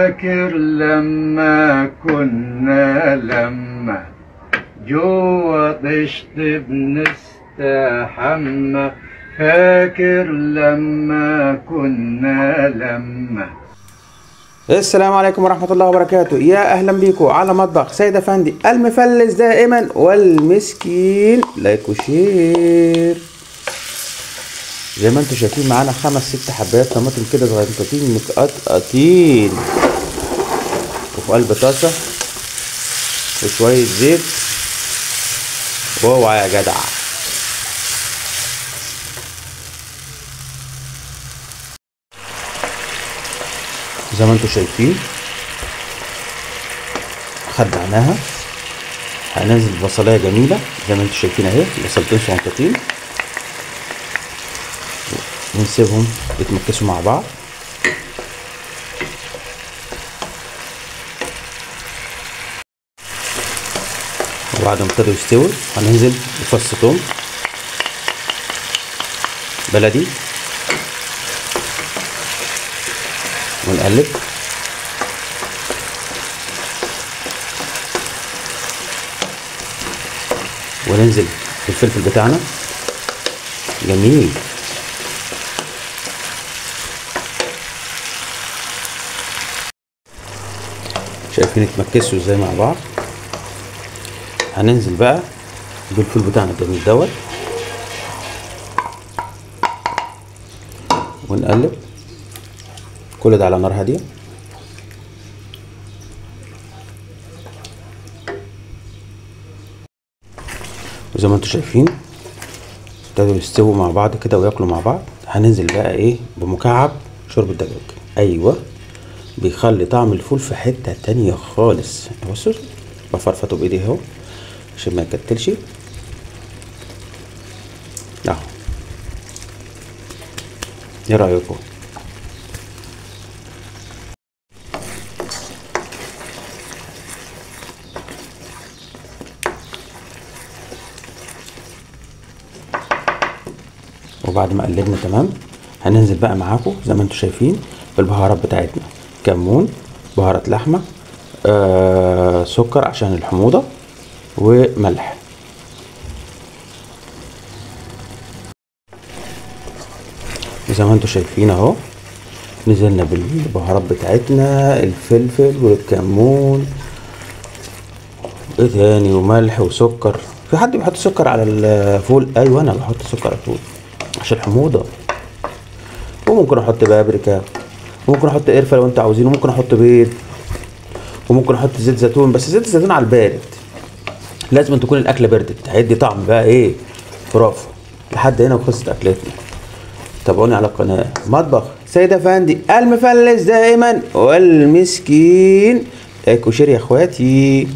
فاكر لما كنا جوا طشت بنستحمى، فاكر لما كنا السلام عليكم ورحمة الله وبركاته. يا أهلا بيكم على مطبخ سيد أفندي المفلس دائما والمسكين. لايك وشير. زي ما انتم شايفين معانا 5-6 حبات طماطم كده صغيرين متقطقطين، وفي قلب طاسة وشوية زيت. واوعى يا جدع. زي ما انتم شايفين خدعناها. هننزل بصلايه جميله زي ما انتم شايفين اهي، بصلتين صغنطتين، ونسيبهم يتمكسوا مع بعض. وبعد ما ابتدوا يستووا هننزل بفص ثوم بلدي ونقلب. وننزل بالفلفل بتاعنا جميل. شايفين اتمكسوا ازاي مع بعض. هننزل بقى بالفول بتاعنا الجميل دوت ونقلب كل ده على نار هاديه. وزي ما انتم شايفين ابتدوا يستووا مع بعض كده وياكلوا مع بعض. هننزل بقى ايه بمكعب شوربه دجاج. ايوه، بيخلي طعم الفول في حته تانيه خالص. بصوا بفرفطه بايدي اهو عشان ما يكتلش اهو. ايه رايكم؟ وبعد ما قلبنا تمام هننزل بقى معاكم زي ما انتم شايفين بالبهارات بتاعتنا. كمون، بهارات لحمه، سكر عشان الحموضه، وملح. زي ما انتم شايفين اهو نزلنا بالبهارات بتاعتنا، الفلفل والكمون، ايه تاني، وملح وسكر. في حد بيحط سكر على الفول؟ ايوه انا بحط سكر على الفول عشان الحموضه. وممكن احط بابريكا، وممكن احط قرفه لو انتوا عاوزين، وممكن احط بيض، وممكن احط زيت زيتون. بس زيت الزيتون على البارد، لازم تكون الاكله بردت، هيدي طعم بقى ايه خرافه. لحد هنا وخلصت اكلتنا. تابعوني على القناه مطبخ سيد افندي المفلس دائما والمسكين. لايك وشير يا اخواتي.